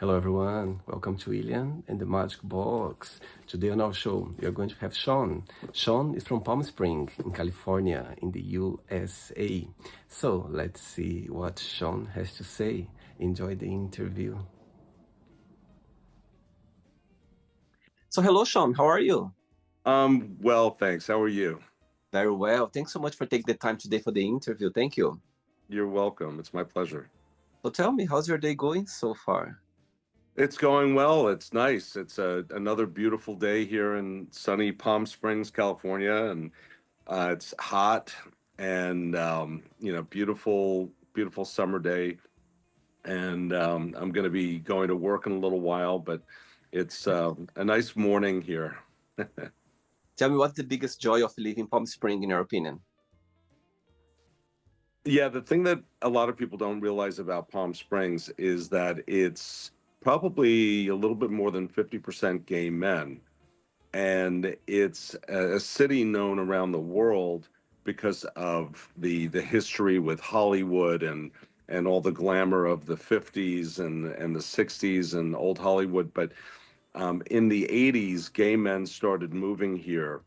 Hello, everyone. Welcome to William and the Magic Box. Today on our show, we are going to have Sean. Sean is from Palm Springs in California, in the USA. So let's see what Sean has to say. Enjoy the interview. So, hello, Sean. How are you? Well, thanks. How are you? Very well. Thanks so much for taking the time today for the interview. Thank you. You're welcome. It's my pleasure. So, tell me, how's your day going so far? It's going well. It's nice. It's another beautiful day here in sunny Palm Springs, California, and it's hot and beautiful, beautiful summer day. And I'm going to be going to work in a little while, but it's a nice morning here. Tell me, what's the biggest joy of living Palm Springs, in your opinion? Yeah, the thing that a lot of people don't realize about Palm Springs is that it's probably a little bit more than 50% gay men. And it's a city known around the world because of the history with Hollywood and all the glamour of the 50s and the 60s and old Hollywood. But in the 80s, gay men started moving here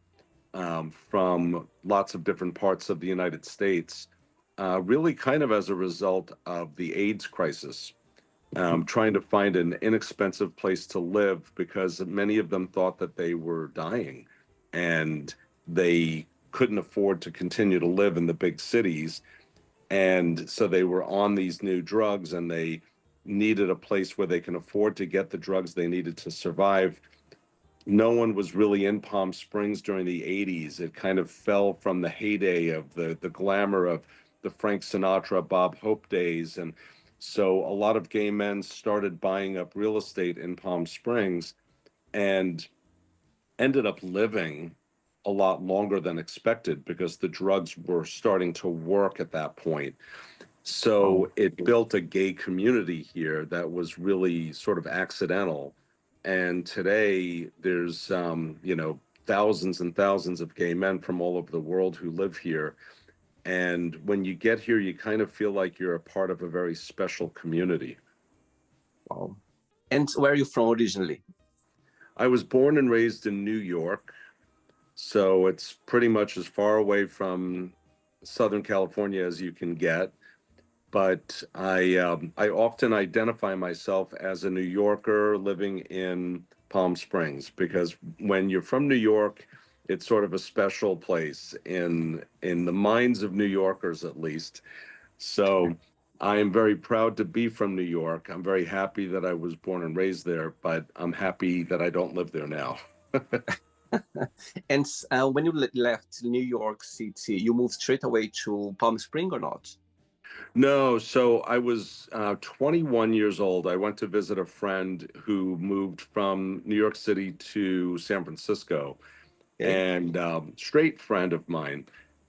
from lots of different parts of the United States, really kind of as a result of the AIDS crisis, trying to find an inexpensive place to live because many of them thought that they were dying and they couldn't afford to continue to live in the big cities. And so they were on these new drugs and they needed a place where they can afford to get the drugs they needed to survive. No one was really in Palm Springs during the 80s. It kind of fell from the heyday of the glamour of the Frank Sinatra, Bob Hope days. And so a lot of gay men started buying up real estate in Palm Springs and ended up living a lot longer than expected because the drugs were starting to work at that point. So it built a gay community here that was really sort of accidental. And today there's, thousands and thousands of gay men from all over the world who live here. And when you get here, you kind of feel like you're a part of a very special community. Wow. And where are you from originally? I was born and raised in New York, so it's pretty much as far away from Southern California as you can get. But I often identify myself as a New Yorker living in Palm Springs because when you're from New York, it's sort of a special place in the minds of New Yorkers, at least. So I am very proud to be from New York. I'm very happy that I was born and raised there, but I'm happy that I don't live there now. And when you left New York City, you moved straight away to Palm Springs or not? No, so I was 21 years old. I went to visit a friend who moved from New York City to San Francisco, Okay. and straight friend of mine.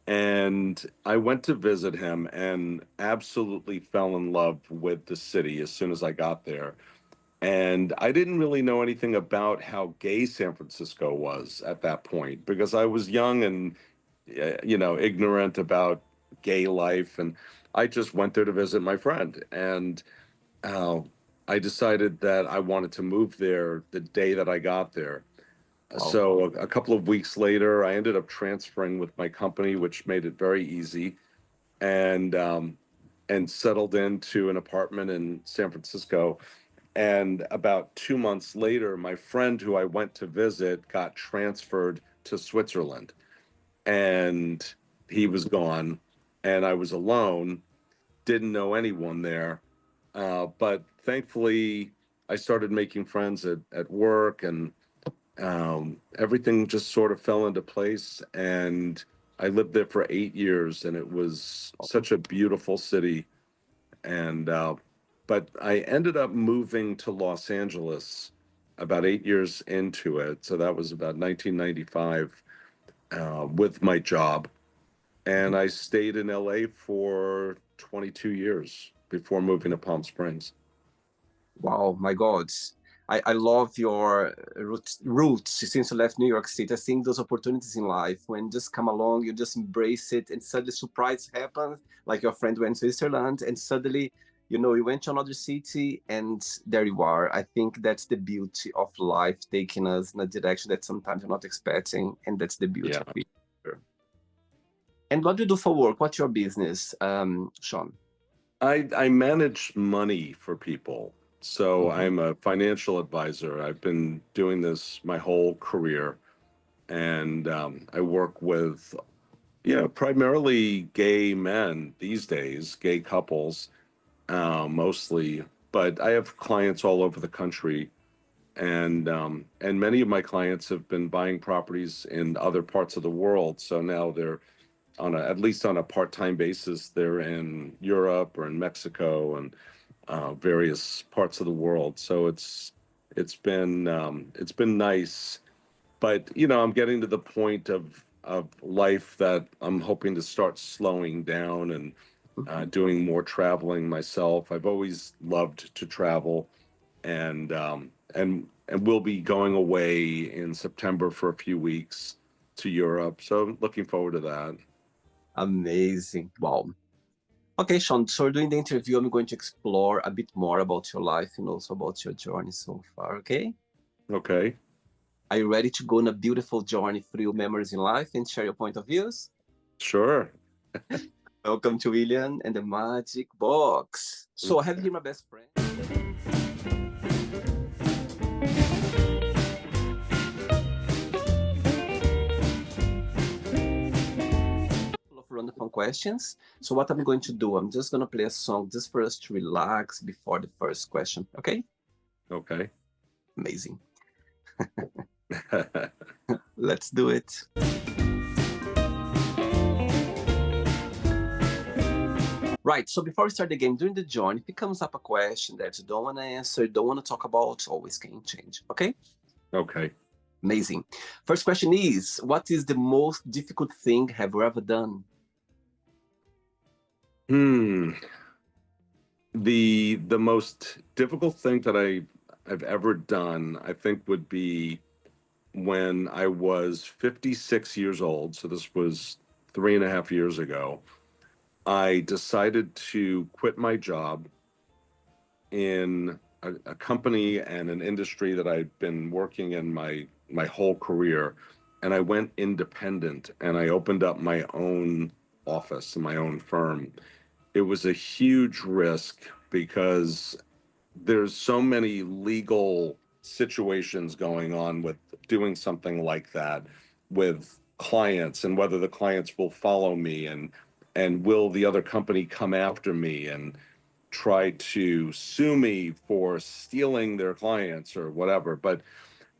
And I went to visit him and absolutely fell in love with the city as soon as I got there. And I didn't really know anything about how gay San Francisco was at that point because I was young and, ignorant about gay life. And I just went there to visit my friend. And uh, I decided that I wanted to move there the day that I got there. Wow. So a couple of weeks later, I ended up transferring with my company, which made it very easy, and settled into an apartment in San Francisco. And about 2 months later, my friend who I went to visit got transferred to Switzerland, and he was gone, and I was alone, didn't know anyone there. But thankfully, I started making friends at work, and everything just sort of fell into place. And I lived there for 8 years, and it was such a beautiful city. And but I ended up moving to Los Angeles about 8 years into it. So that was about 1995 with my job. And I stayed in LA for 22 years before moving to Palm Springs. Wow, my God. I love your roots since you left New York City. I think those opportunities in life, when just come along, you just embrace it, and suddenly surprise happens, like your friend went to Switzerland, and suddenly You know, you went to another city and there you are. I think that's the beauty of life taking us in a direction that sometimes you're not expecting, and that's the beauty Yeah. of it. Sure. And what do you do for work? What's your business, Sean? I manage money for people. So Mhm. I'm a financial advisor. I've been doing this my whole career, and I work with, primarily gay men these days, gay couples, mostly. But I have clients all over the country, and many of my clients have been buying properties in other parts of the world. So now they're at least on a part-time basis, they're in Europe or in Mexico and various parts of the world. So it's been nice, but I'm getting to the point of life that I'm hoping to start slowing down and doing more traveling myself. I've always loved to travel, and we'll be going away in September for a few weeks to Europe. So looking forward to that. Amazing. Wow. Okay, Sean, so during the interview, I'm going to explore a bit more about your life and also about your journey so far, okay? Okay. Are you ready to go on a beautiful journey through your memories in life and share your point of views? Sure. Welcome to William and the Magic Box. So I have here my best friend. Of random fun questions. So what I'm going to do, I'm just going to play a song just for us to relax before the first question, okay? Okay. Amazing. Let's do it. Right, so before we start the game, during the journey, if it comes up a question that you don't want to answer, don't want to talk about, always can change, okay? Okay. Amazing. First question is, what is the most difficult thing have you ever done? Hmm. The most difficult thing that I've ever done, I think, would be when I was 56 years old. So this was 3.5 years ago. I decided to quit my job in a company and an industry that I'd been working in my whole career, and I went independent and I opened up my own office and my own firm. It was a huge risk because there's so many legal situations going on with doing something like that with clients, and whether the clients will follow me, and will the other company come after me and try to sue me for stealing their clients or whatever. But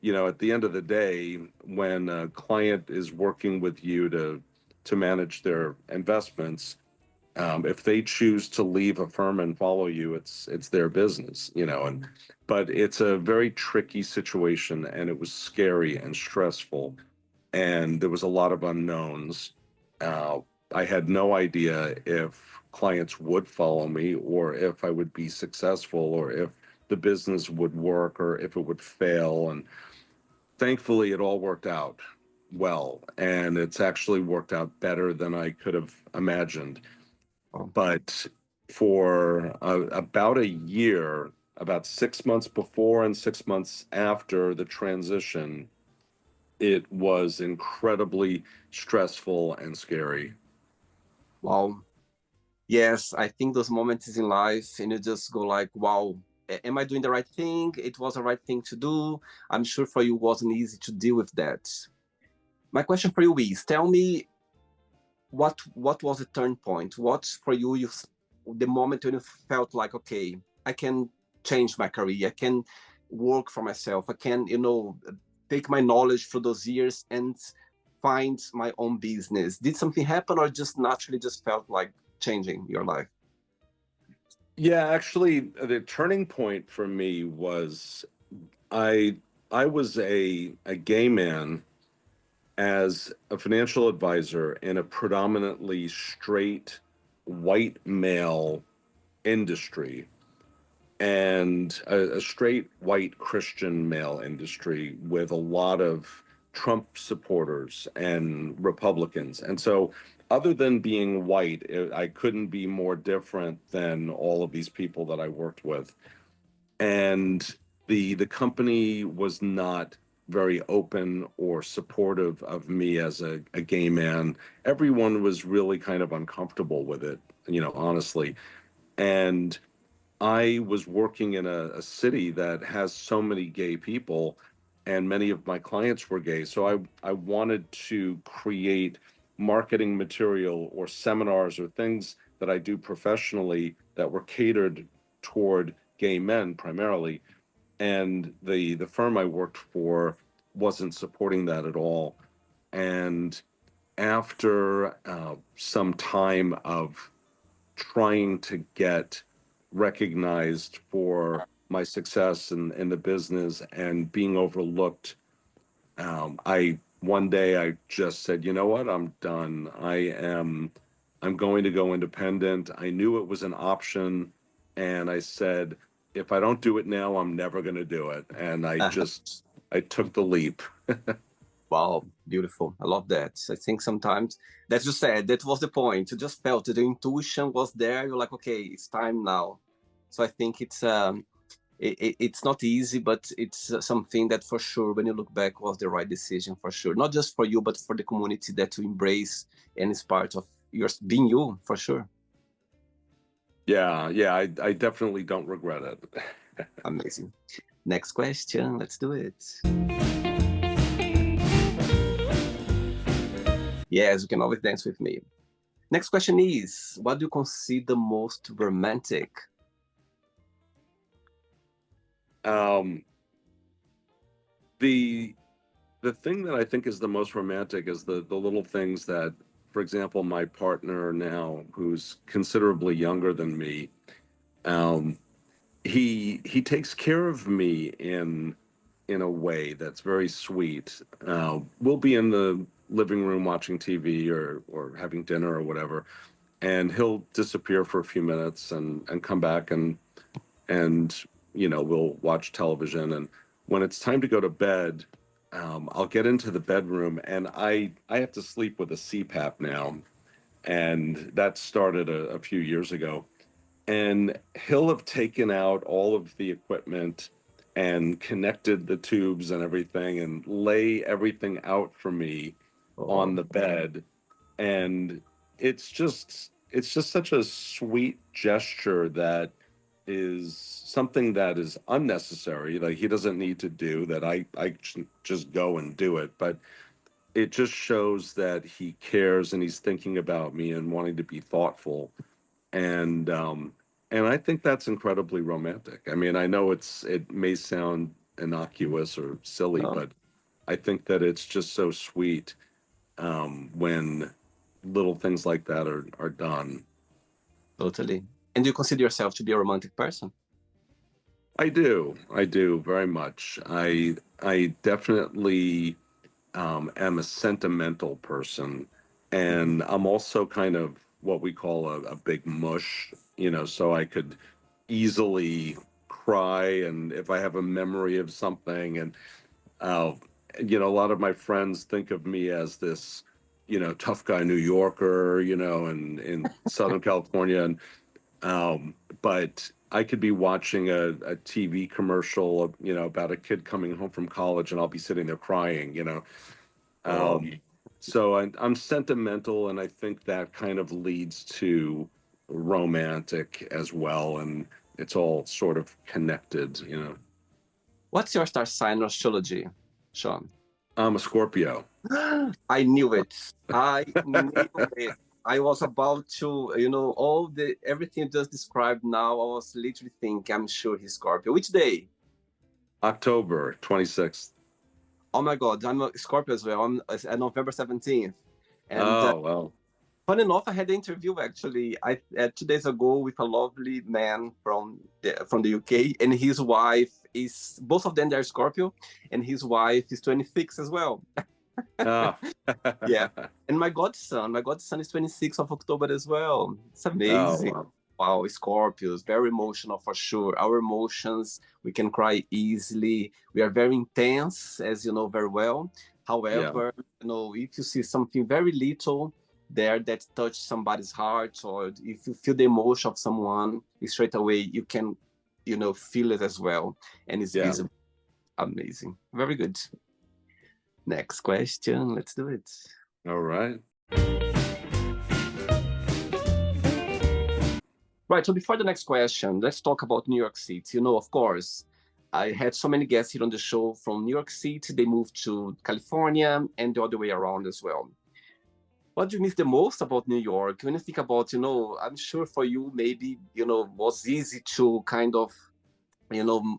at the end of the day, when a client is working with you to manage their investments, if they choose to leave a firm and follow you, it's their business, and but it's a very tricky situation, and it was scary and stressful, and there was a lot of unknowns. uh, I had no idea if clients would follow me, or if I would be successful, or if the business would work, or if it would fail. And thankfully it all worked out well, and it's actually worked out better than I could have imagined. Oh, But for about a year, about 6 months before and 6 months after the transition, it was incredibly stressful and scary. wow. Yes, I think those moments in life, and you just go like, wow, am I doing the right thing? It was the right thing to do. I'm sure for you it wasn't easy to deal with that. My question for you is, tell me what was the turn point? What for you, the moment when you felt like, okay, I can change my career, I can work for myself, I can, take my knowledge through those years and find my own business. Did something happen, or just naturally just felt like changing your life? Yeah, actually, the turning point for me was I I was a gay man as a financial advisor in a predominantly straight white male industry, and a straight white Christian male industry with a lot of Trump supporters and Republicans. And so other than being white, I couldn't be more different than all of these people that I worked with. And the company was not very open or supportive of me as a gay man. Everyone was really kind of uncomfortable with it, honestly. And I was working in a city that has so many gay people, and many of my clients were gay. So I wanted to create marketing material or seminars or things that I do professionally that were catered toward gay men primarily. And the firm I worked for wasn't supporting that at all. And after some time of trying to get recognized for my success in the business and being overlooked, I one day I just said, you know what, I'm done. I'm going to go independent. I knew it was an option, and I said, if I don't do it now, I'm never going to do it. And I took the leap. Wow, beautiful. I love that. I think sometimes that's just said, that was the point. You just felt it. The intuition was there. You're like, okay, it's time now. So I think it's not easy, but it's something that for sure, when you look back, was the right decision for sure. Not just for you, but for the community that you embrace and is part of your being you for sure. Yeah, I definitely don't regret it. Amazing. Next question. Let's do it. Yes, you can always dance with me. Next question is, what do you consider most romantic? The thing that I think is the most romantic is the little things that, for example, my partner now, who's considerably younger than me, um, he takes care of me in a way that's very sweet. We'll be in the living room watching TV or having dinner or whatever, and he'll disappear for a few minutes and come back and we'll watch television. And when it's time to go to bed, I'll get into the bedroom, and I have to sleep with a CPAP now, and that started a few years ago. And he'll have taken out all of the equipment and connected the tubes and everything and lay everything out for me on the bed. And it's just such a sweet gesture that is something that is unnecessary, like he doesn't need to do that. I just go and do it, but it just shows that he cares and he's thinking about me and wanting to be thoughtful. And I think that's incredibly romantic. I mean, I know it may sound innocuous or silly, Oh, but I think that it's just so sweet when little things like that are done. totally. And do you consider yourself to be a romantic person? I do very much. I definitely am a sentimental person, and I'm also kind of what we call a big mush, so I could easily cry, and if I have a memory of something, and uh, a lot of my friends think of me as this, tough guy New Yorker, in Southern California, and but I could be watching a TV commercial, about a kid coming home from college, and I'll be sitting there crying. Oh, So I'm sentimental, and I think that kind of leads to romantic as well, and it's all sort of connected. what's your star sign or astrology, Sean? I'm a Scorpio. I knew it. I knew it. I was about to, everything you just described now, I was literally thinking, I'm sure he's Scorpio. Which day? October 26th. Oh my God, I'm a Scorpio as well. I'm November 17th. And Oh, well. funny enough, I had an interview actually 2 days ago with a lovely man from the UK, and his wife is, both of them, they're Scorpio, and his wife is 26 as well. Ah. Yeah. And my godson is 26th of October as well. It's Oh, amazing. wow. Wow, Scorpios, very emotional for sure. Our emotions, we can cry easily. We are very intense, as you know very well. Yeah. However, if you see something very little, there that touch somebody's heart, or if you feel the emotion of someone, straight away you can, feel it as well, and it's Yeah. visible. Amazing. Very good. Next question. Let's do it. All right. Right. So before the next question, let's talk about New York City. Of course, I had so many guests here on the show from New York City. They moved to California and the other way around as well. What do you miss the most about New York? When you think about, I'm sure for you, maybe, was easy to kind of, you know,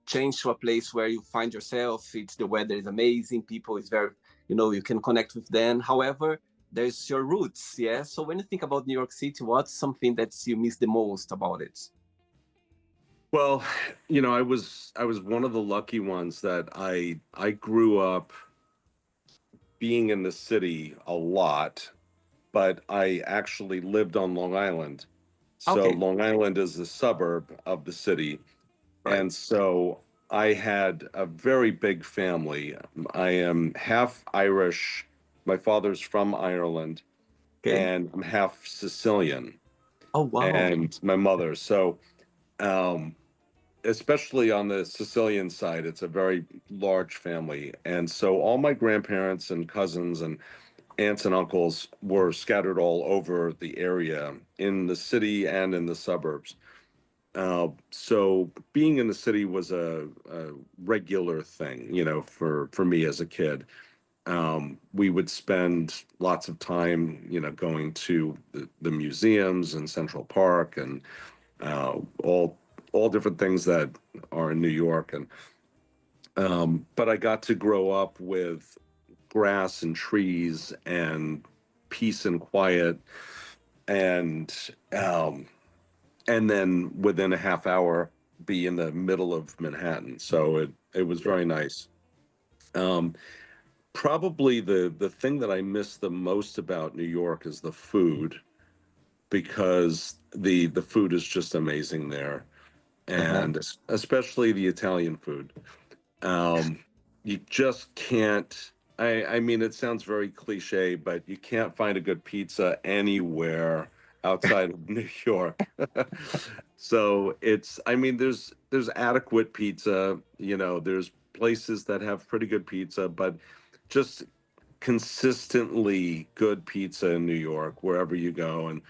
change to a place where you find yourself. The weather is amazing. People is very, you can connect with them. However, there's your roots. Yeah. So when you think about New York City, what's something that you miss the most about it? Well, I was one of the lucky ones that I grew up being in the city a lot, but I actually lived on Long Island. So Okay. Long Island is a suburb of the city. Right. And so I had a very big family. I am half Irish. My father's from Ireland, Okay. and I'm half Sicilian, Oh, wow. and my mother. So, um, especially on the Sicilian side, it's a very large family. And so all my grandparents and cousins and aunts and uncles were scattered all over the area in the city and in the suburbs. So being in the city was a regular thing, for me as a kid. We would spend lots of time, going to the museums in Central Park and uh, all all different things that are in New York. And but I got to grow up with grass and trees and peace and quiet, and um, and then within a half hour be in the middle of Manhattan. So it was very nice. Um, Probably the thing that I miss the most about New York is the food, because the food is just amazing there, Uh-huh. and especially the Italian food. Um, you just can't. I mean, it sounds very cliche, but you can't find a good pizza anywhere outside of New York. So it's, I mean, there's adequate pizza, there's places that have pretty good pizza, but just consistently good pizza in New York, wherever you go.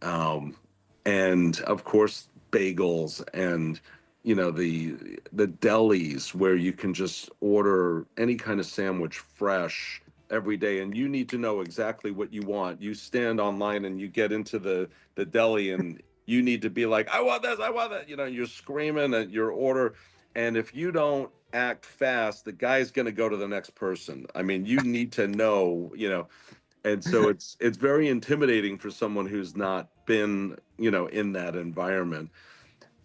Um, and of course bagels, and the delis where you can just order any kind of sandwich fresh every day, and you need to know exactly what you want. You stand online and you get into the deli, and you need to be like, I want this, I want that. You're screaming at your order, and if you don't act fast, the guy's going to go to the next person. I mean, you need to know, and so it's very intimidating for someone who's not been, in that environment.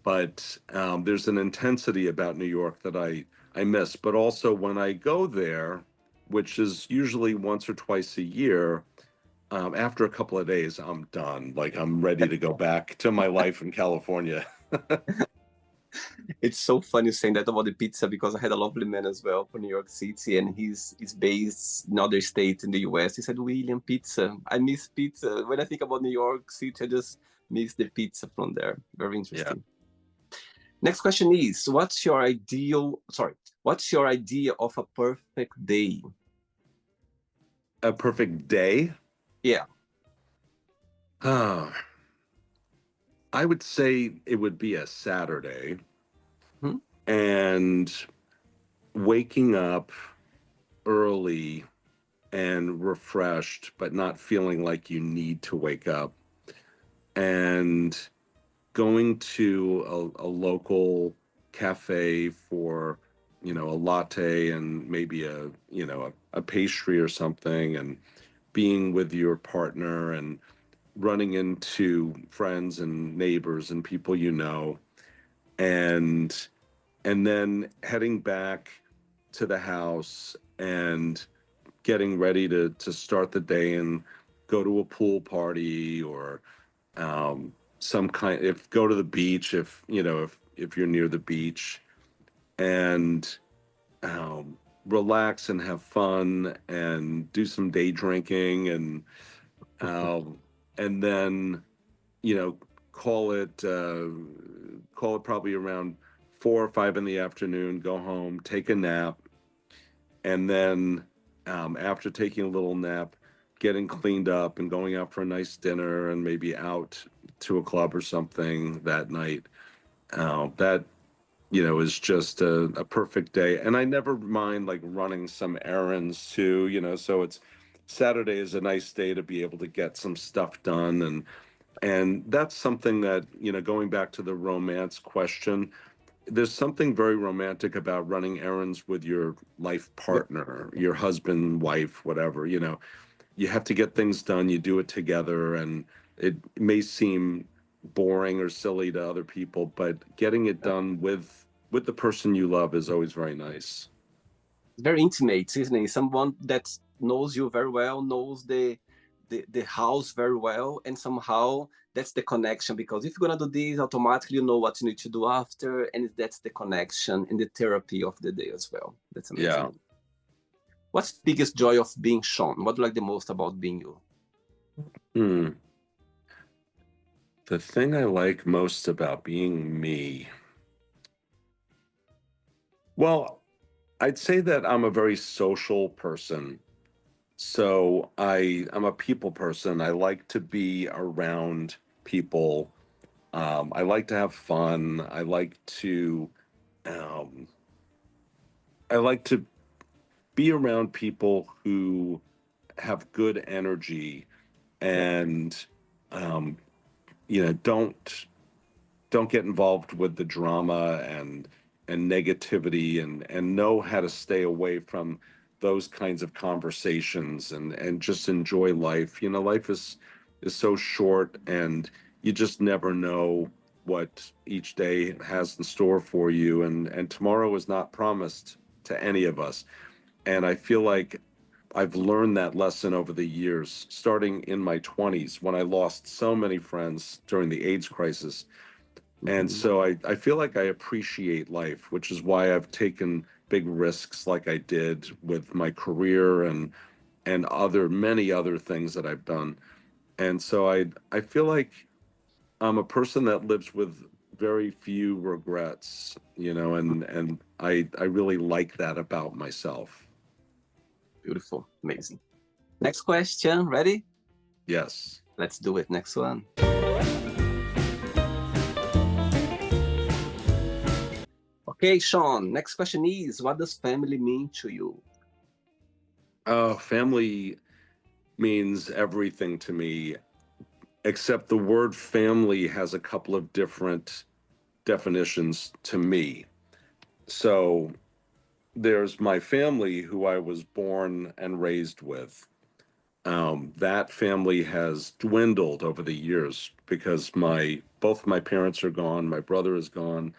But there's an intensity about New York that I miss. But also when I go there, which is usually once or twice a year, after a couple of days, I'm done. Like, I'm ready to go back to my life in California. It's so funny saying that about the pizza, because I had a lovely man as well from New York City, and he's based in other state in the US. He said, William, pizza. I miss pizza. When I think about New York City, I just miss the pizza from there. Very Yeah. interesting. Next question is, what's your idea of a perfect day? A perfect day? Yeah. Ah, I would say it would be a Saturday, Hmm? and waking up early and refreshed, but not feeling like you need to wake up, and going to a local cafe for, a latte and maybe a pastry or something, and being with your partner and running into friends and neighbors and people, and then heading back to the house and getting ready to start the day and go to a pool party, or some kind, if go to the beach, if you're near the beach, and relax and have fun and do some day drinking, and um, and then you know call it probably around 4 or 5 in the afternoon. Go home, take a nap, and then after taking a little nap, getting cleaned up and going out for a nice dinner and maybe out to a club or something that night. That is just a perfect day. And I never mind like running some errands too, so it's Saturday is a nice day to be able to get some stuff done. And that's something that, going back to the romance question, there's something very romantic about running errands with your life Yep. partner, your husband, wife, whatever. You have to get things done, you do it together, and it may seem boring or silly to other people, but getting it Yep. done with the person you love is always very nice. It's very intimate, isn't it? Someone that knows you very well, knows the house very well, and somehow that's the connection. Because if you're gonna do this, automatically you know what you need to do after, and that's the connection and the therapy of the day as well. That's Yeah. amazing. What's the biggest joy of being Sean? What do you like the most about being you? Hmm. The thing I like most about being me, well, I'd say that I'm a very social person. So I'm a people person. I like to be around people. I like to have fun. Um, I like to be around people who have good energy Yep. and um, don't get involved with the drama and negativity and know how to stay away from those kinds of conversations and just enjoy life. Life is so short, and you just never know what each day has in store for you, and tomorrow is not promised to any of us. And I feel like I've learned that lesson over the years, starting in my 20s when I lost so many friends during the AIDS crisis. And Mhm. so I feel like I appreciate life, which is why I've taken big risks like I did with my career and many other things that I've done. And so I feel like I'm a person that lives with very few regrets, and I really like that about myself. Beautiful, amazing. Next question. Ready? Yes. Let's do it. Next one. Okay, Sean. Next question is: what does family mean to you? Family means everything to me, except the word family has a couple of different definitions to me. So there's my family who I was born and raised with. That family has dwindled over the years because my both my parents are gone, my brother is gone,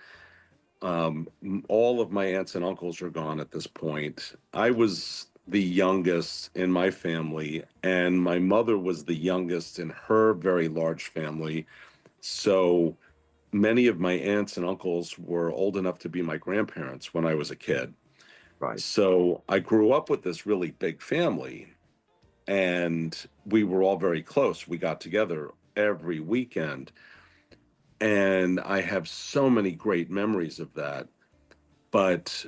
all of my aunts and uncles are gone at this point. I was the youngest in my family, and my mother was the youngest in her very large family. So many of my aunts and uncles were old enough to be my grandparents when I was a kid. Right. So I grew up with this really big family, and we were all very close. We got together every weekend, and I have so many great memories of that. But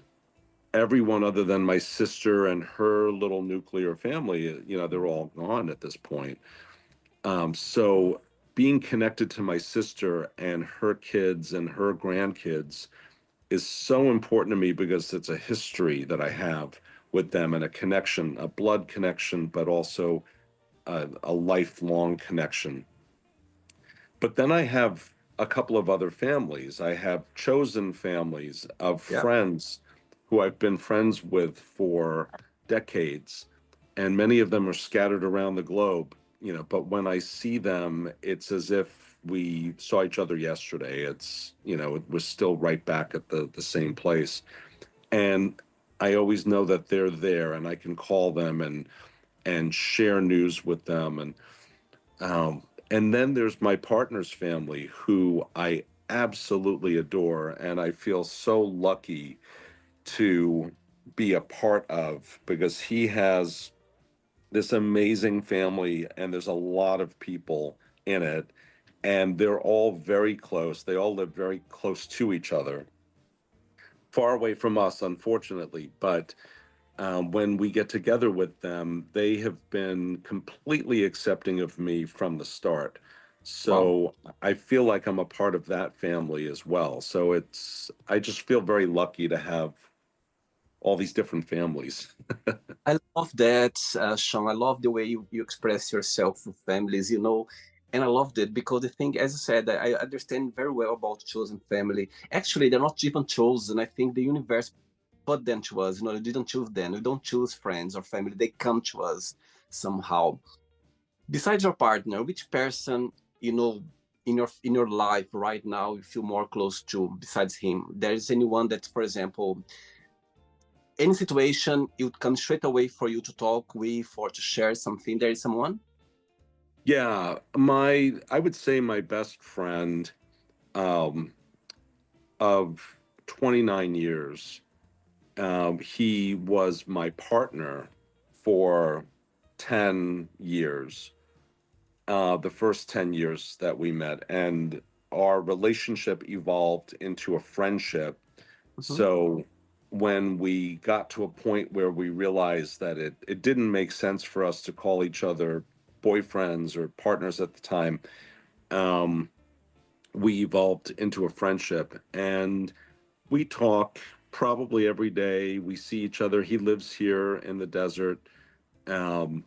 everyone other than my sister and her little nuclear family, they're all gone at this point. So being connected to my sister and her kids and her grandkids is so important to me because it's a history that I have with them and a connection, a blood connection, but also a lifelong connection. But then I have a couple of other families. I have chosen families of Yeah. friends who I've been friends with for decades, and many of them are scattered around the globe. But when I see them, it's as if we saw each other yesterday. We're still right back at the same place. And I always know that they're there and I can call them and share news with them. And then there's my partner's family, who I absolutely adore, and I feel so lucky to be a part of because he has this amazing family, and there's a lot of people in it, and they're all very close. They all live very close to each other, far away from us, unfortunately. But when we get together with them, they have been completely accepting of me from the start. Wow. So I feel like I'm a part of that family as well. So I just feel very lucky to have all these different families. I love that, Sean. I love the way you express yourself with families, and I loved it because the thing, as I said, I understand very well about chosen family. Actually, they're not even chosen. I think the universe put them to us. We didn't choose them. We don't choose friends or family. They come to us somehow. Besides your partner, which person, in your life right now you feel more close to besides him? There is anyone that, for example, any situation, it would come straight away for you to talk with or to share something. There is someone? Yeah, I would say my best friend um, of 29 years. He was my partner for 10 years, the first 10 years that we met, and our relationship evolved into a friendship. Mhm. So when we got to a point where we realized that it didn't make sense for us to call each other boyfriends or partners at the time, um, we evolved into a friendship. And we talk probably every day. We see each other. He lives here in the desert. Um,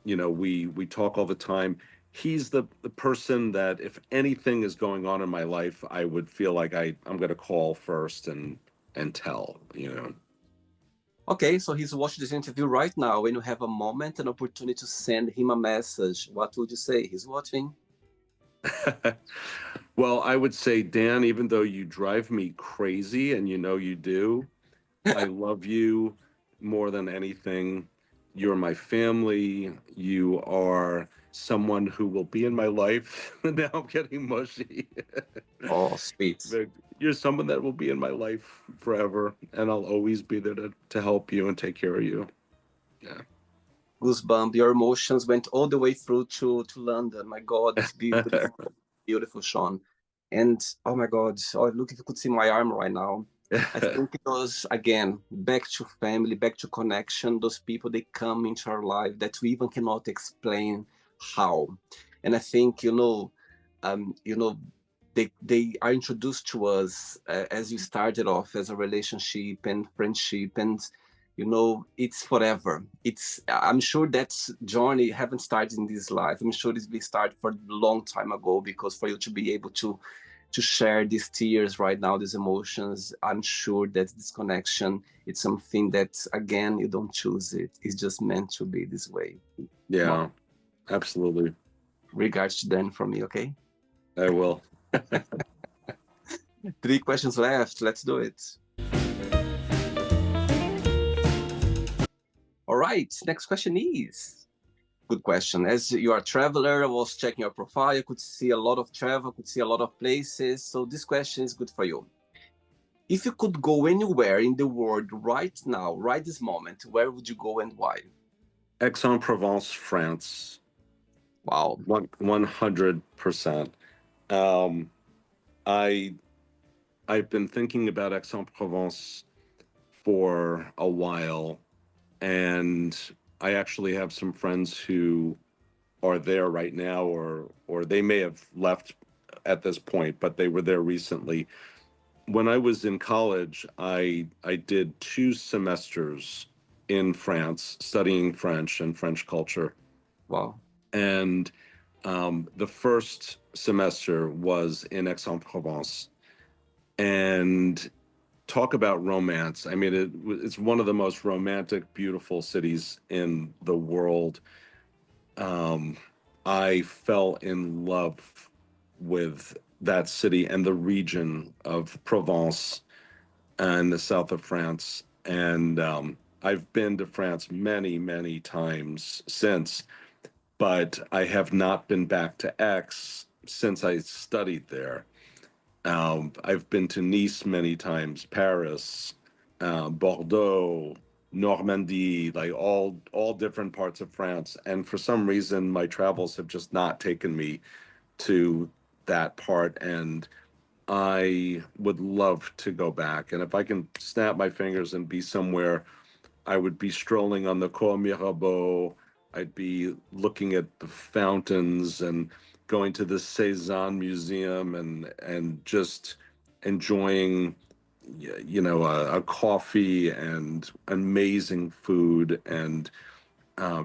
we talk all the time. He's the person that if anything is going on in my life, I would feel like I'm going to call first and tell. Okay, so he's watching this interview right now. When you have a moment, an opportunity to send him a message, what would you say? He's watching. Well, I would say, Dan, even though you drive me crazy and you do, I love you more than anything. You're my family. You are someone who will be in my life. Now I'm getting mushy. Oh, sweet. But you're someone that will be in my life forever, and I'll always be there to help you and take care of you. Yeah. Goosebump. Your emotions went all the way through to London. My God, it's beautiful, beautiful, Sean. And oh my God, oh, look if you could see my arm right now. I think it was again back to family, back to connection. Those people they come into our life that we even cannot explain how. And I think um, you know, they are introduced to us as you started off as a relationship and friendship, and it's forever. I'm sure that journey haven't started in this life. I'm sure it's been started for a long time ago, because for you to be able to share these tears right now, these emotions, I'm sure that this connection, it's something that again you don't choose it. It's just meant to be this way. Well, Yeah, absolutely. regards to Dan from me, okay? I will. Three questions left. Let's do it. All right. Next question is good question. As you are a traveler, I was checking your profile. You could see a lot of travel, could see a lot of places. So this question is good for you. If you could go anywhere in the world right now, right this moment, where would you go and why? Aix-en-Provence, France. Wow. 100%. Um, I I've been thinking about Aix-en-Provence for a while, and I actually have some friends who are there right now, or they may have left at this point, but they were there recently. When I was in college, I did 2 semesters in France studying French and French culture. Wow. And the first semester was in Aix-en-Provence. And talk about romance. I mean, it's one of the most romantic, beautiful cities in the world. Um, I fell in love with that city and the region of Provence and the south of France. And I've been to France many, many times since, but I have not been back to Aix since I studied there. I've been to Nice many times, Paris, Bordeaux, Normandy, like all different parts of France. And for some reason, my travels have just not taken me to that part. And I would love to go back. And if I can snap my fingers and be somewhere, I would be strolling on the Cours Mirabeau. I'd be looking at the fountains and going to the Cézanne Museum and just enjoying, a coffee and amazing food and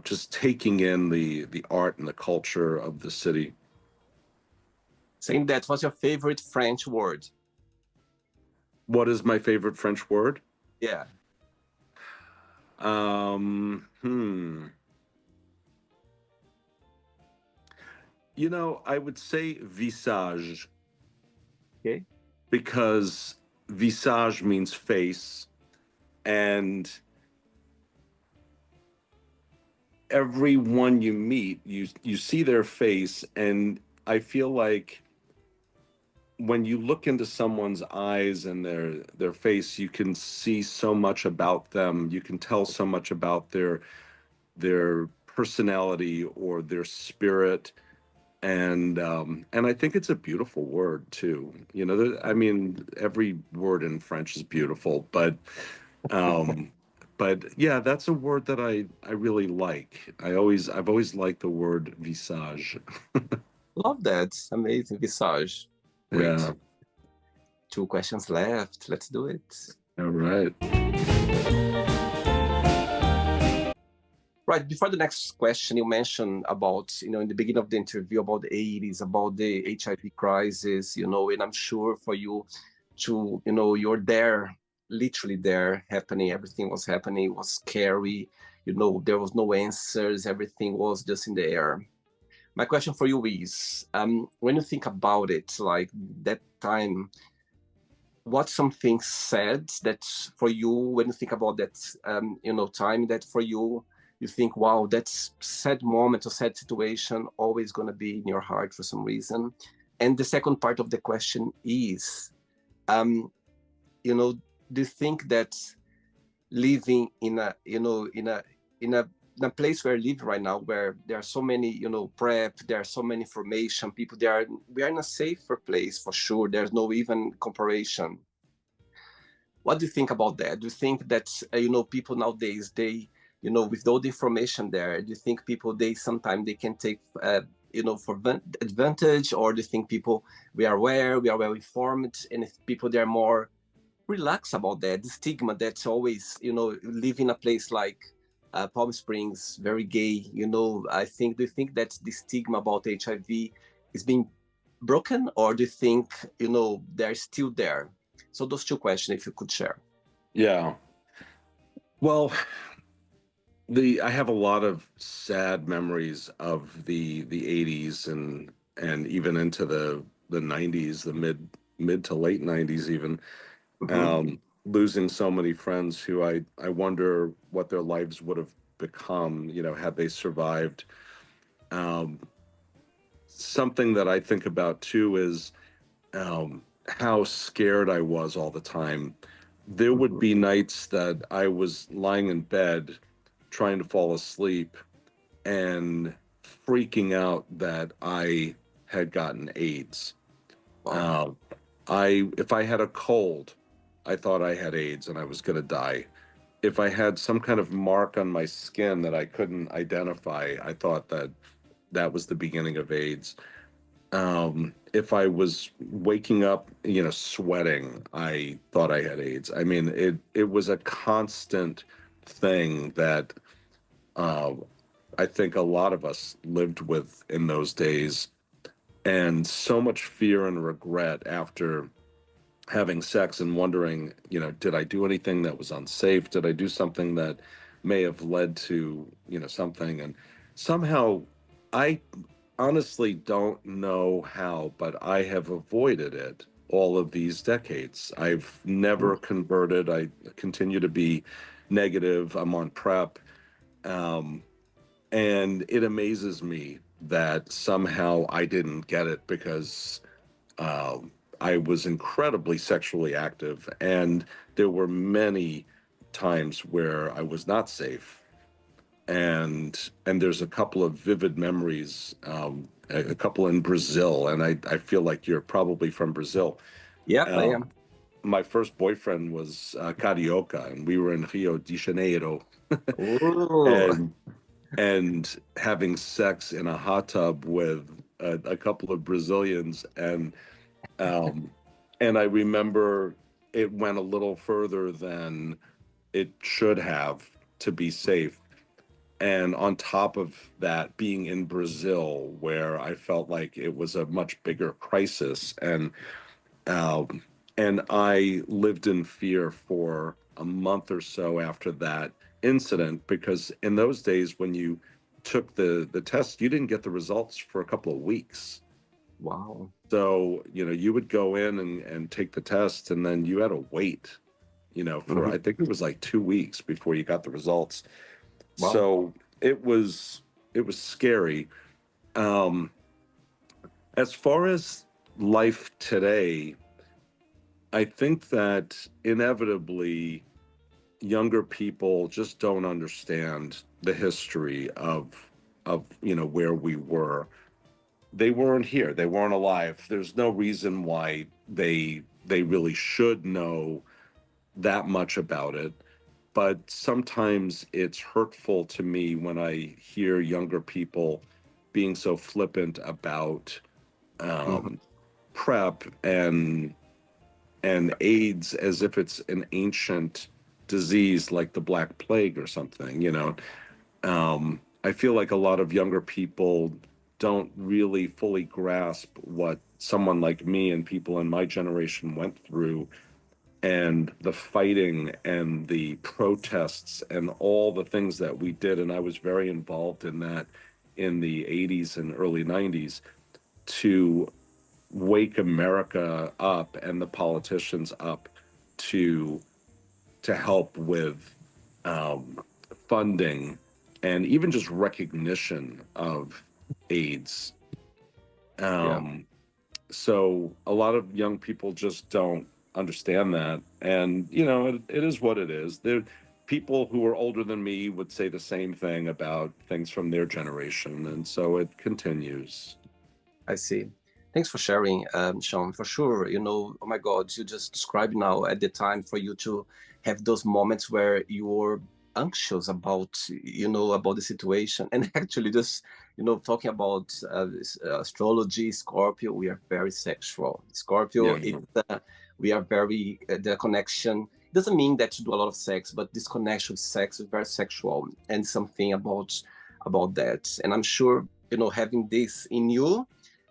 just taking in the art and the culture of the city. Saying that, what's your favorite French word? What is my favorite French word? Yeah. Um, hmm. I would say visage Okay. because visage means face, and everyone you meet, you see their face, and I feel like when you look into someone's eyes and their face, you can see so much about them. You can tell so much about their personality or their spirit. And I think it's a beautiful word too. I mean, every word in French is beautiful, um, but yeah, that's a word that I really like. I've always liked the word visage. Love that. Amazing. Visage. Great. Yeah. 2 questions left. Let's do it. All right. Right. Before the next question, you mentioned about, in the beginning of the interview about the 80s, about the HIV crisis, and I'm sure for you to, you're there, literally there, happening. Everything was happening. It was scary. There was no answers. Everything was just in the air. My question for you is, when you think about it, like that time, what's something sad that for you, when you think about that, time that for you, you think, wow, that's sad moment or sad situation always going to be in your heart for some reason. And the second part of the question is, um, do you think that living in a, in a place where I live right now, where there are so many, prep, there are so many information, people, we are in a safer place for sure. There's no even comparison. What do you think about that? Do you think that, people nowadays, they, with all the information there, do you think people, they sometimes they can take, for advantage, or do you think people, we are aware, we are well informed, and if people, they're more relaxed about that, the stigma that's always, live in a place like Palm Springs, very gay, do you think that the stigma about HIV is being broken, or do you think, they're still there? So those 2 questions, if you could share. Yeah. Well, I have a lot of sad memories of the 80s and even into the 90s, the mid to late 90s even. Mm-hmm. Losing so many friends who I wonder what their lives would have become, had they survived. Um, Something that I think about too is how scared I was all the time. There would Mm-hmm. be nights that I was lying in bed trying to fall asleep and freaking out that I had gotten AIDS. Wow. Uh, if I had a cold, I thought I had AIDS and I was going to die. If I had some kind of mark on my skin that I couldn't identify, I thought that that was the beginning of AIDS. If I was waking up, sweating, I thought I had AIDS. I mean, it was a constant thing that uh, I think a lot of us lived with in those days, and so much fear and regret after having sex and wondering, did I do anything that was unsafe? Did I do something that may have led to, something? And somehow I honestly don't know how, but I have avoided it all of these decades. I've never converted. I continue to be negative. I'm on prep. Um, and it amazes me that somehow I didn't get it because I was incredibly sexually active, and there were many times where I was not safe, and there's a couple of vivid memories, a couple in Brazil, and I feel like you're probably from Brazil. Yep, I Um, am. my first boyfriend was carioca, and we were in Rio de Janeiro, Oh, and having sex in a hot tub with a couple of Brazilians, um, and I remember it went a little further than it should have to be safe. And on top of that, being in Brazil, where I felt like it was a much bigger crisis, um, and I lived in fear for a month or so after that incident, because in those days when you took the test, you didn't get the results for a couple of weeks. wow. So, you would go in and take the test, and then you had to wait, for Hmm. I think it was like 2 weeks before you got the results. Wow. So it was scary. Um, as far as life today, I think that inevitably younger people just don't understand the history of where we were. They weren't here. They weren't alive. There's no reason why they really should know that much about it. But sometimes it's hurtful to me when I hear younger people being so flippant about Hmm. um, PrEP and AIDS as if it's an ancient disease like the Black Plague or something. I feel like a lot of younger people don't really fully grasp what someone like me and people in my generation went through, and the fighting and the protests and all the things that we did. And I was very involved in that in the 80s and early 90s to wake America up and the politicians up to help with um, funding and even just recognition of AIDS. Yeah. Um, so a lot of young people just don't understand that, and it is what it is. There, people who are older than me would say the same thing about things from their generation, and so it continues. I see. Thanks for sharing, Sean. For sure, oh my God, you just described now at the time for you to have those moments where you were anxious about, about the situation. And actually, just, talking about astrology, Scorpio, we are very sexual. Scorpio, Yeah. we are very, the connection doesn't mean that you do a lot of sex, but this connection with sex is very sexual and something about that. And I'm sure, having this in you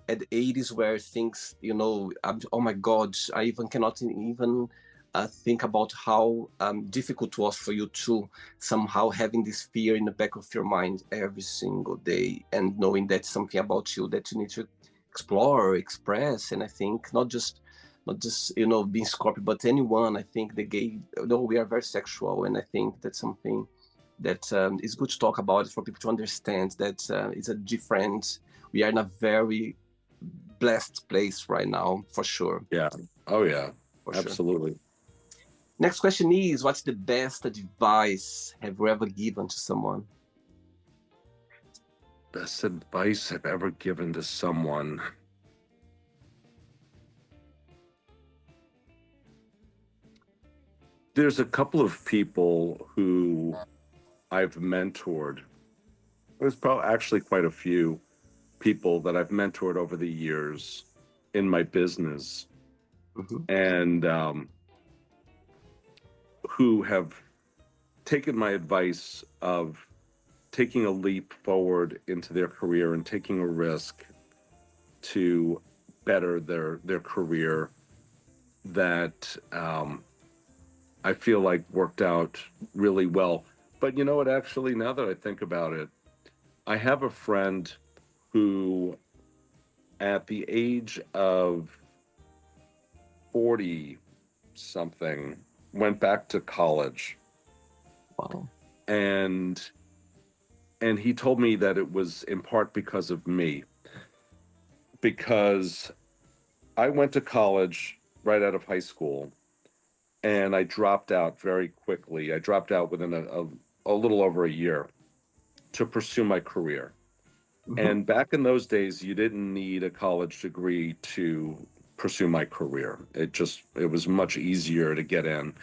at the 80s where things, oh my God, I even cannot even think about how difficult it was for you to somehow having this fear in the back of your mind every single day and knowing that's something about you that you need to explore or express. And I think not just being Scorpio, but anyone. I think the gay, we are very sexual, and I think that's something that is good to talk about for people to understand that it's a different. We are in a very blessed place right now, for sure. Yeah. Oh yeah. For sure. Absolutely. Next question is, what's the best advice have you ever given to someone? Best advice I've ever given to someone. There's a couple of people who I've mentored. There's probably actually quite a few people that I've mentored over the years in my business, Mm-hmm. and who have taken my advice of taking a leap forward into their career and taking a risk to better their career, that I feel like worked out really well. But you know what, actually, now that I think about it, I have a friend who, at the age of 40 something, went back to college, Wow. and he told me that it was in part because of me, because I went to college right out of high school, and I dropped out very quickly. I dropped out within a little over a year to pursue my career. Mhm. And back in those days, you didn't need a college degree to pursue my career. It was much easier to get in.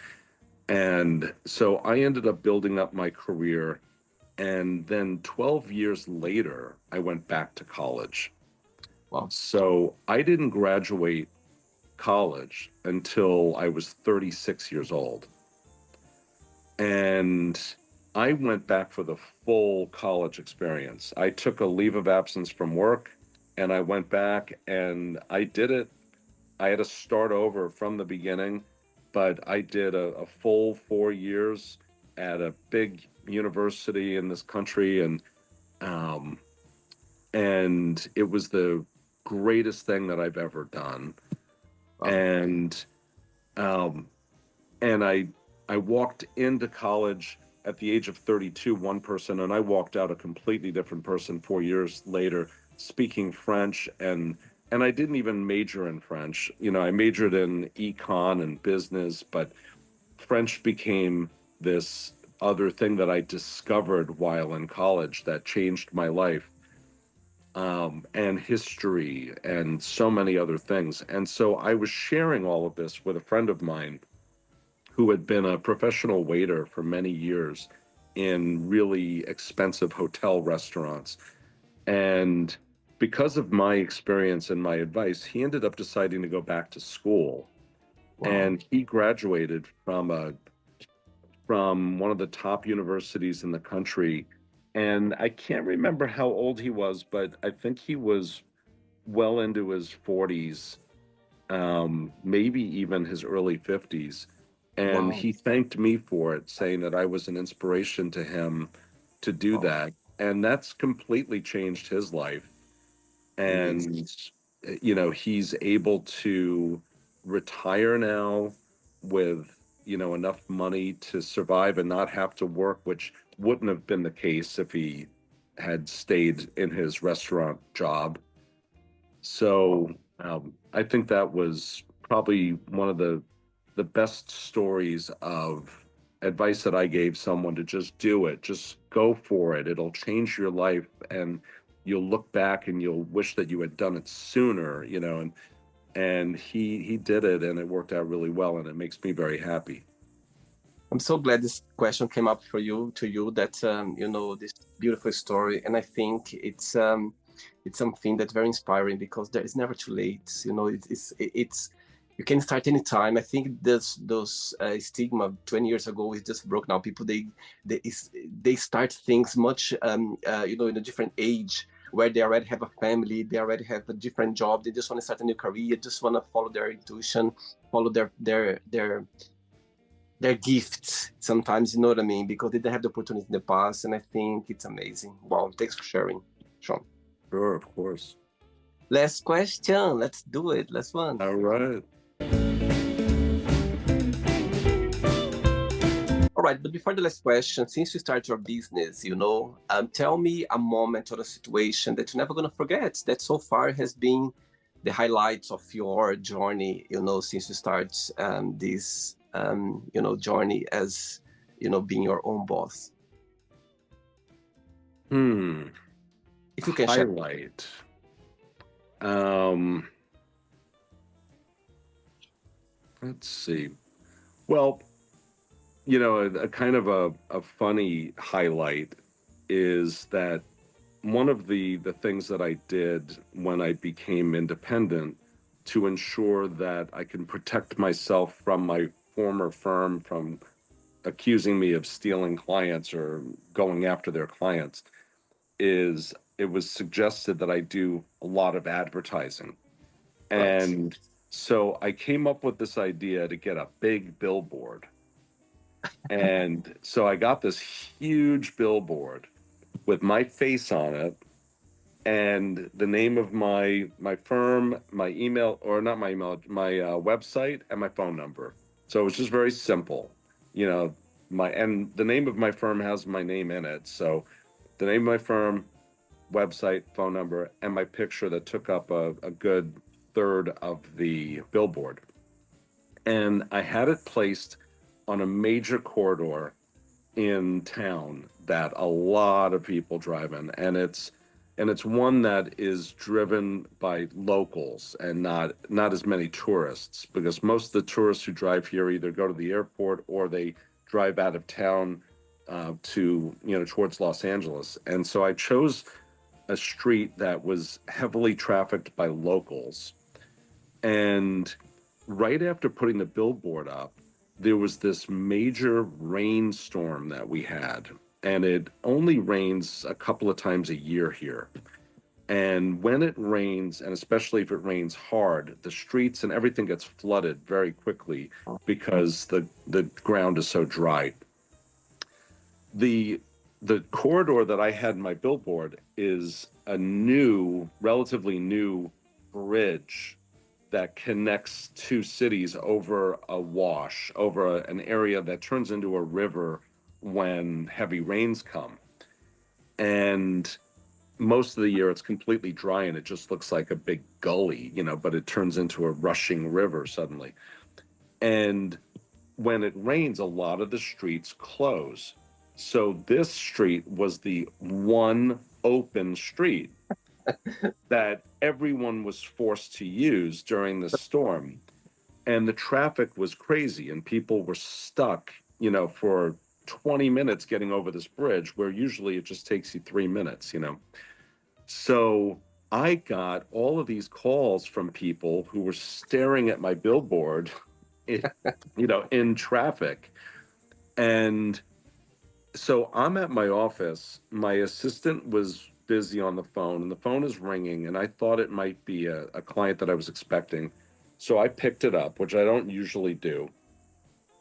And so I ended up building up my career. And then 12 years later, I went back to college. Wow. So I didn't graduate college until I was 36 years old. And I went back for the full college experience. I took a leave of absence from work and I went back and I did it. I had to start over from the beginning, but I did a full 4 years at a big university in this country, um, and it was the greatest thing that I've ever done. Wow. And um, and I walked into college at the age of 32, one person, and I walked out a completely different person 4 years later, speaking French, and I didn't even major in French. You know, I majored in econ and business, but French became this other thing that I discovered while in college that changed my life, and history and so many other things. And so I was sharing all of this with a friend of mine who had been a professional waiter for many years in really expensive hotel restaurants. And because of my experience and my advice, he ended up deciding to go back to school. Wow. And he graduated from one of the top universities in the country. And I can't remember how old he was, but I think he was well into his 40s, maybe even his early 50s. And Wow. he thanked me for it, saying that I was an inspiration to him to do Wow. that. And that's completely changed his life. Amazing. And, you know, he's able to retire now with, you know, enough money to survive and not have to work, which wouldn't have been the case if he had stayed in his restaurant job. Wow. So I think that was probably one of the best stories of advice that I gave someone to just do it, just go for it. It'll change your life, and you'll look back and you'll wish that you had done it sooner, you know. And he did it, and it worked out really well, and it makes me very happy. I'm so glad this question came up for you to you that you know this beautiful story, and I think it's something that's very inspiring because there is never too late. You know, it's you can start anytime. I think those stigma 20 years ago is just broke now. People they start things much you know in a different age where they already have a family, they already have a different job, they just want to start a new career, just want to follow their intuition, follow their gifts sometimes, you know what I mean? Because they didn't have the opportunity in the past. And I think it's amazing. Wow, thanks for sharing, Sean. Sure, of course. Last question. Let's do it. Last one. All right. All right, but before the last question, since you start your business, you know, tell me a moment or a situation that you're never gonna forget that so far has been the highlights of your journey, you know, since you start this, you know, journey as, you know, being your own boss. Hmm. If you can share. Highlight. Um, let's see. Well, you know, a kind of a funny highlight is that one of the things that I did when I became independent to ensure that I can protect myself from my former firm from accusing me of stealing clients or going after their clients is it was suggested that I do a lot of advertising. Right. And so I came up with this idea to get a big billboard. And so I got this huge billboard with my face on it and the name of my firm, my email, or not my email, my website, and my phone number. So it was just very simple, you know. And the name of my firm has my name in it. So the name of my firm, website, phone number, and my picture that took up a good third of the billboard. and I had it placed on a major corridor in town that a lot of people drive in, and it's one that is driven by locals and not as many tourists, because most of the tourists who drive here either go to the airport or they drive out of town to, towards Los Angeles. And so I chose a street that was heavily trafficked by locals. And right after putting the billboard up, there was this major rainstorm that we had, and it only rains a couple of times a year here. And when it rains, and especially if it rains hard, the streets and everything gets flooded very quickly because the ground is so dry. The corridor that I had in my billboard is a relatively new bridge that connects two cities over a wash, over an area that turns into a river when heavy rains come. And most of the year it's completely dry and it just looks like a big gully, but it turns into a rushing river suddenly. And when it rains, a lot of the streets close. So this street was the one open street that everyone was forced to use during the storm. And the traffic was crazy, and people were stuck, for 20 minutes getting over this bridge, where usually it just takes you 3 minutes. So I got all of these calls from people who were staring at my billboard, in traffic. And so I'm at my office. My assistant was busy on the phone, and the phone is ringing, and I thought it might be a client that I was expecting. So I picked it up, which I don't usually do.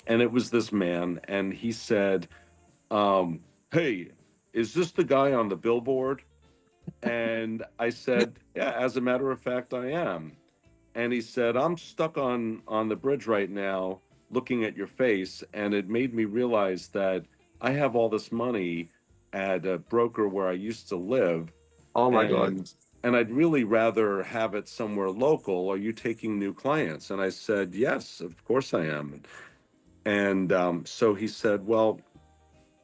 And it was this man, and he said, hey, is this the guy on the billboard? And I said, yeah, as a matter of fact, I am. And he said, I'm stuck on the bridge right now looking at your face, and it made me realize that I have all this money at a broker where I used to live, Oh my God. and I'd really rather have it somewhere local. Are you taking new clients? And I said, yes, of course I am. And so he said, well,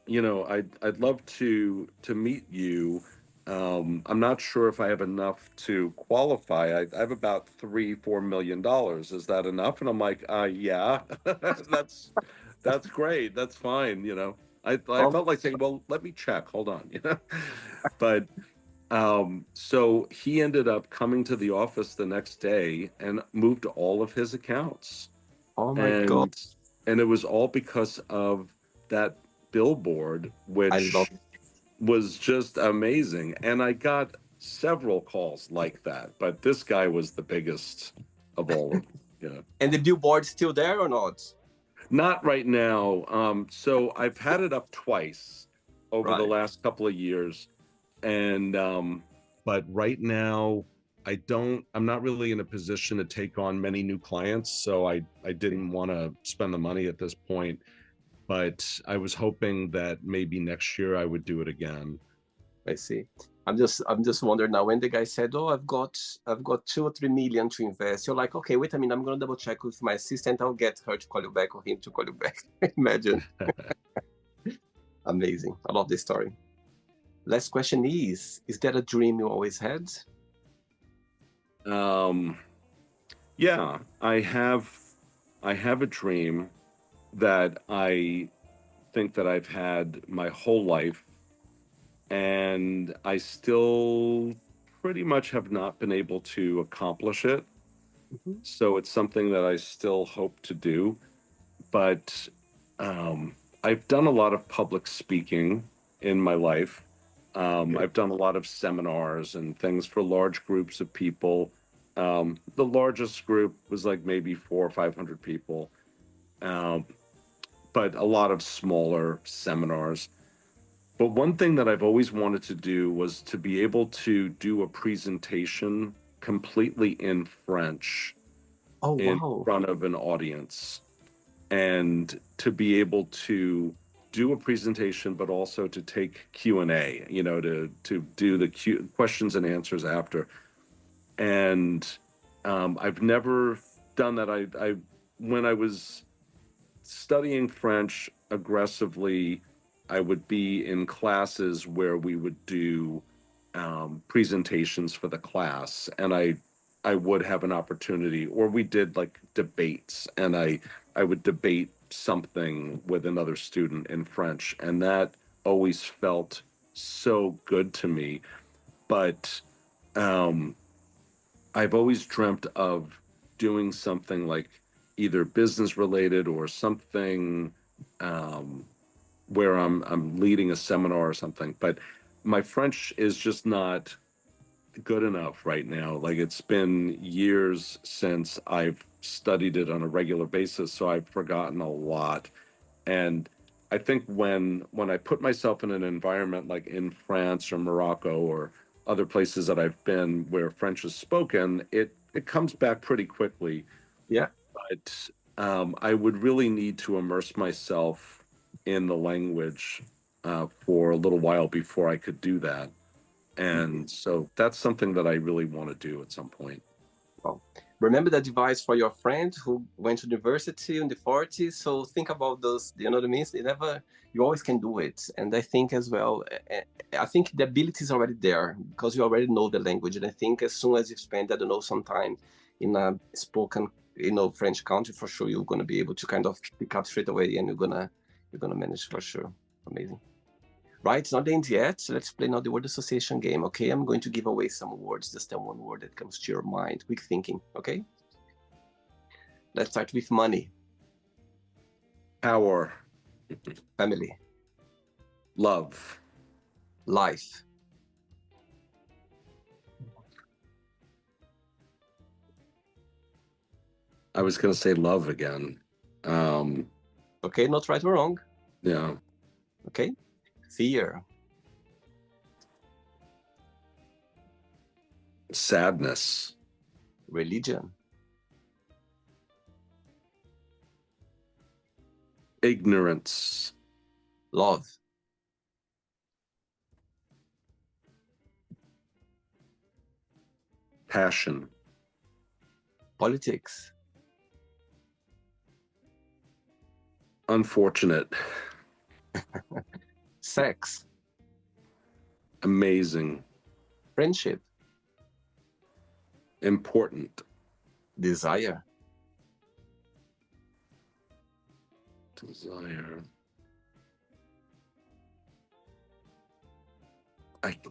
I'd love to meet you. I'm not sure if I have enough to qualify. I have about $3-4 million. Is that enough? And I'm like, yeah, that's great. That's fine. I Oh, felt like saying, well, let me check. Hold on. But so he ended up coming to the office the next day and moved all of his accounts. oh my God. And it was all because of that billboard, I love which was just amazing. And I got several calls like that, but this guy was the biggest of all of them. Yeah. And the billboard's still there or not? Not right now. So I've had it up twice over the Right. last couple of years. And but right now I'm not really in a position to take on many new clients, so I didn't want to spend the money at this point. But I was hoping that maybe next year I would do it again. I see. I'm just wondering now, when the guy said, "Oh, I've got 2 or 3 million to invest," you're like, "Okay, wait a minute, I'm gonna double check with my assistant. I'll get her to call you back or him to call you back." Imagine. Amazing. I love this story. Last question is that a dream you always had? Yeah, I have a dream that I think that I've had my whole life, and I still pretty much have not been able to accomplish it. Mhm. So it's something that I still hope to do. But I've done a lot of public speaking in my life. Okay. I've done a lot of seminars and things for large groups of people. The largest group was like maybe 400 or 500 people, um, but a lot of smaller seminars. But one thing that I've always wanted to do was to be able to do a presentation completely in French Oh in wow. front of an audience, and to be able to do a presentation, but also to take Q&A, to do the questions and answers after. And I've never done that. when I was studying French aggressively, I would be in classes where we would do presentations for the class, and I would have an opportunity, or we did like debates, and I would debate something with another student in French, and that always felt so good to me. But um, I've always dreamt of doing something like either business related or something um, where I'm leading a seminar or something. But my French is just not good enough right now. Like it's been years since I've studied it on a regular basis, so I've forgotten a lot. And I think when I put myself in an environment like in France or Morocco or other places that I've been where French is spoken, it comes back pretty quickly. Yeah. But I would really need to immerse myself in the language for a little while before I could do that. And so that's something that I really want to do at some point. Well, remember that advice for your friend who went to university in the 40s. So think about those, you know what I mean? They never, you always can do it. And I think as well, I think the ability is already there because you already know the language. And I think as soon as you spend, I don't know, some time in a spoken, French country, for sure, you're going to be able to kind of pick up straight away and you're gonna manage for sure. Amazing. Right, it's not the end yet. So let's play now the word association game. Okay, I'm going to give away some words. Just tell one word that comes to your mind. Quick thinking, okay? Let's start with money, Power, family, love, life, I was going to say love again. okay? Not right or wrong, Yeah, okay? Fear, sadness, religion, ignorance, love, passion, politics, unfortunate, sex, amazing, friendship, important, desire, desire.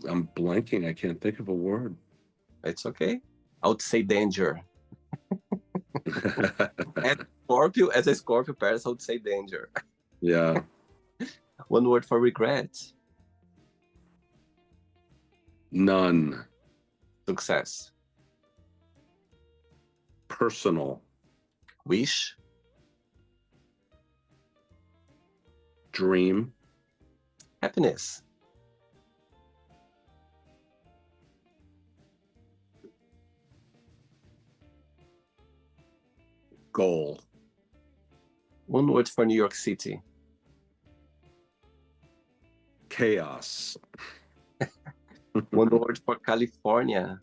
I'm blanking. I can't think of a word. it's okay. I would say danger. As a Scorpio parents, I would say danger. Yeah, One word for regret, none, success, personal, wish, dream, happiness, goal, one word for New York City, chaos, one word for California,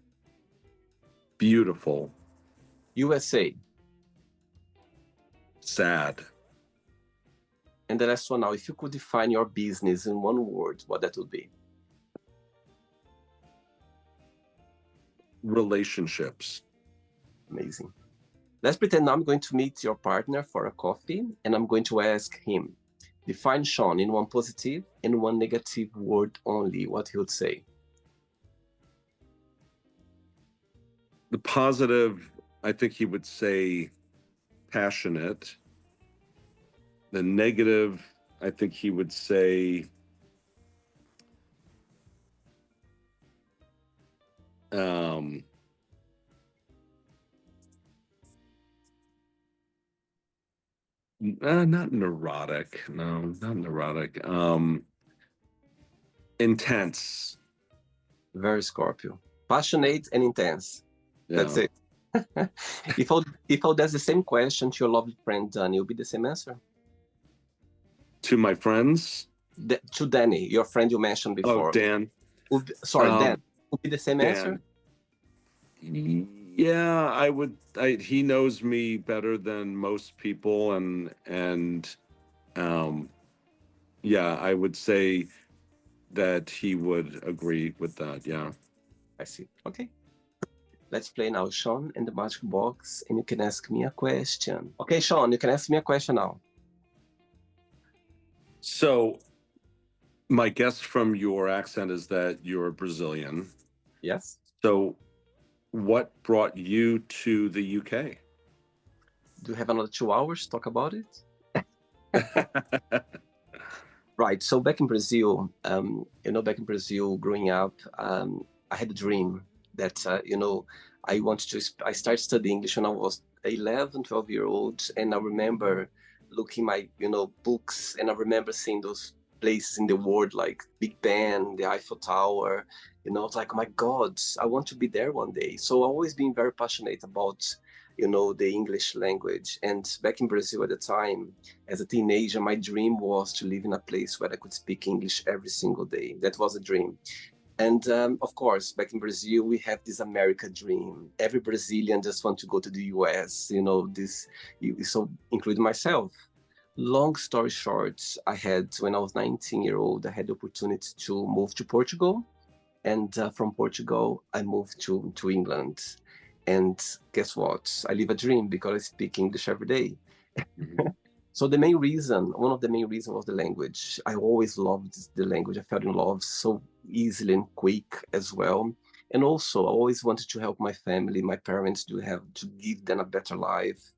beautiful, USA, sad, and the last one now, if you could define your business in one word, what that would be? relationships. Amazing. Let's pretend now I'm going to meet your partner for a coffee and I'm going to ask him, define Sean in one positive and one negative word only, what he would say. The positive, I think he would say passionate. The negative, I think he would say not neurotic. No, not neurotic. Intense. Very Scorpio. Passionate and intense. Yeah. That's it. If I would ask the same question to your lovely friend Danny, it would be the same answer? To my friends? To Danny, your friend you mentioned before. Oh, Dan. Dan. Would be the same Dan. answer? Yeah, I would. He knows me better than most people, and um, yeah, I would say that he would agree with that. Yeah. I see. Okay. Let's play now, Sean, in the magic box, and you can ask me a question. Okay, Sean, you can ask me a question now. So my guess from your accent is that you're Brazilian. Yes? So what brought you to the UK? Do you have another 2 hours to talk about it? Right. So back in Brazil, back in Brazil, growing up, I had a dream that, I wanted to. I started studying English when I was 11, 12 year old, and I remember looking my, books, and I remember seeing those places in the world like Big Ben, the Eiffel Tower. I was like, oh my God, I want to be there one day. So I've always been very passionate about, the English language. And back in Brazil at the time, as a teenager, my dream was to live in a place where I could speak English every single day. That was a dream. And of course, back in Brazil, we have this America dream. Every Brazilian just want to go to the US, so including myself. Long story short, when I was 19-year-old, I had the opportunity to move to Portugal. And from Portugal, I moved to England. And guess what? I live a dream because I speak English every day. Mhm. So one of the main reasons was the language. I always loved the language. I fell in love so easily and quick as well. And also, I always wanted to help my family, my parents, to give them a better life.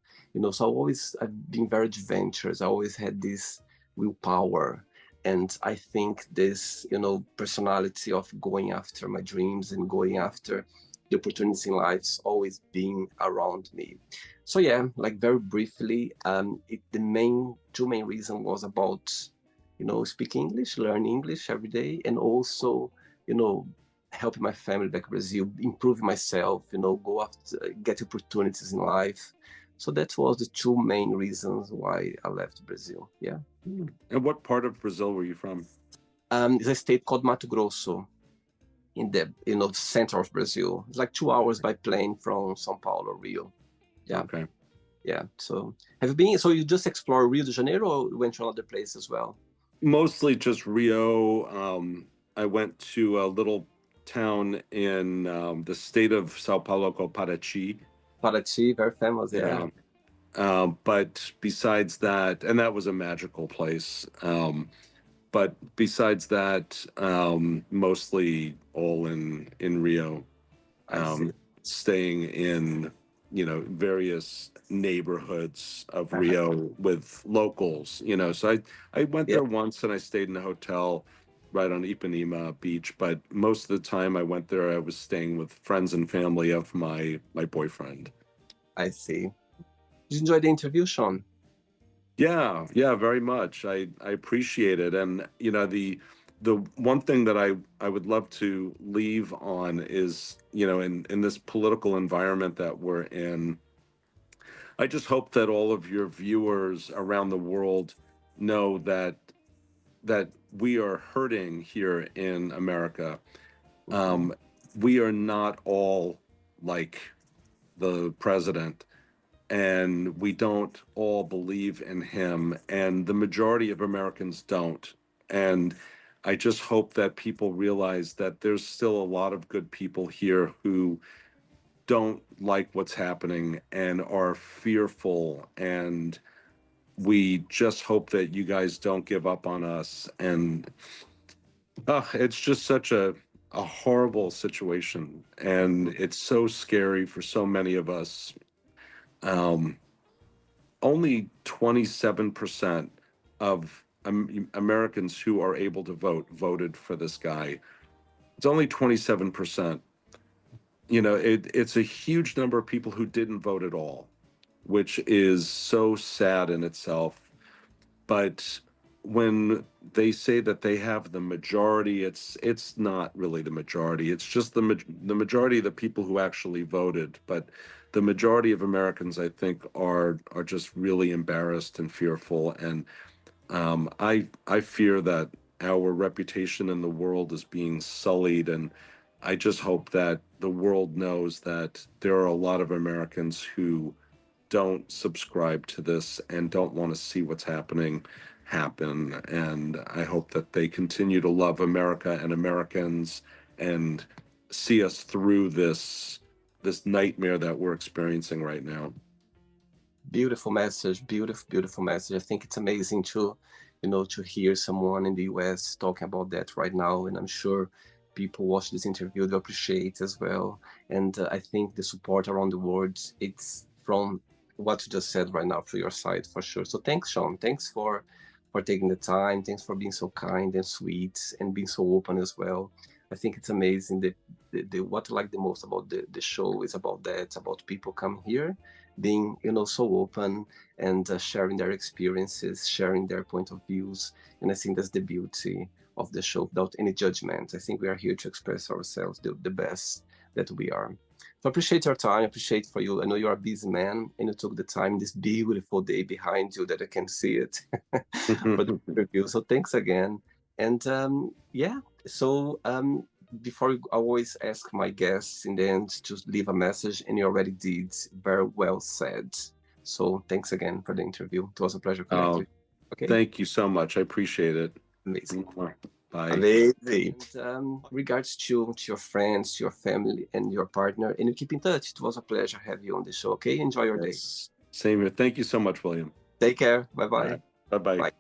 So I've been very adventurous. I always had this willpower. And I think this, personality of going after my dreams and going after the opportunities in life's always been around me. So yeah, like very briefly, the two main reason was about, speaking English, learning English every day, and also, you know, helping my family back in Brazil, improving myself, go after, get opportunities in life. So that was the two main reasons why I left Brazil. Yeah. And what part of Brazil were you from? It's a state called Mato Grosso in the, center of Brazil. It's like 2 hours by plane from São Paulo, Rio. Yeah. Okay. Yeah. So have you been? So you just explore Rio de Janeiro, or you went to another place as well? Mostly just Rio. I went to a little town in the state of Sao Paulo called Paraty. Paraty, very famous. Yeah. Yeah. But besides that, and that was a magical place. But besides that, mostly all in Rio, I see. staying in various neighborhoods of Rio with locals. So I went Yeah, there once and I stayed in a hotel right on Ipanema Beach. But most of the time I went there, I was staying with friends and family of my boyfriend. I see. Did you enjoy the interview, Sean? Yeah, yeah, very much. I appreciate it. And the one thing that I would love to leave on is, in this political environment that we're in, I just hope that all of your viewers around the world know that we are hurting here in America. Mhm. Um, we are not all like the president, and we don't all believe in him, and the majority of Americans don't. And I just hope that people realize that there's still a lot of good people here who don't like what's happening and are fearful. And we just hope that you guys don't give up on us. And it's just such a horrible situation, and it's so scary for so many of us. Um, Only 27% of Americans who are able to vote voted for this guy. It's only 27%. It's a huge number of people who didn't vote at all, which is so sad in itself. But when they say that they have the majority, it's not really the majority. It's just the majority of the people who actually voted. But the majority of Americans, I think, are just really embarrassed and fearful. And I fear that our reputation in the world is being sullied, and I just hope that the world knows that there are a lot of Americans who don't subscribe to this and don't want to see what's happening happen. And I hope that they continue to love America and Americans and see us through this nightmare that we're experiencing right now. Beautiful message, beautiful message. I think it's amazing to, to hear someone in the US talking about that right now. And I'm sure people watch this interview, they appreciate as well. And I think the support around the world, it's from what you just said right now for your side, for sure. So thanks, Sean. Thanks for taking the time. Thanks for being so kind and sweet and being so open as well. I think it's amazing that what I like the most about the show is about that, about people coming here, being, so open and sharing their experiences, sharing their point of views. And I think that's the beauty of the show, without any judgment. I think we are here to express ourselves the best that we are. So I appreciate your time. I appreciate for you. I know you're a busy man and you took the time, this beautiful day behind you that I can see it for the interview. So thanks again. And yeah, so before I always ask my guests in the end to leave a message, and you already did. Very well said. So thanks again for the interview. It was a pleasure connecting. Okay. Thank you so much. I appreciate it. Amazing. Bye. Amazing. And, regards to your friends, your family, and your partner, and you keep in touch. It was a pleasure having you on the show. Okay, enjoy your day. Same here. Thank you so much, William. Take care. Bye-bye. Right. Bye-bye. Bye.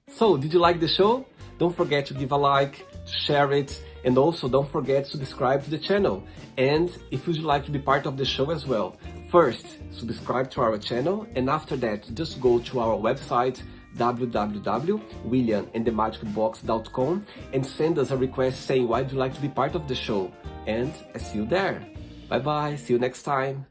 So, did you like the show? Don't forget to give a like, to share it, and also don't forget to subscribe to the channel. And if you'd like to be part of the show as well, first, subscribe to our channel, and after that, just go to our website, www.williamandthemagicbox.com, and send us a request saying why would you like to be part of the show. And I see you there. Bye bye, see you next time.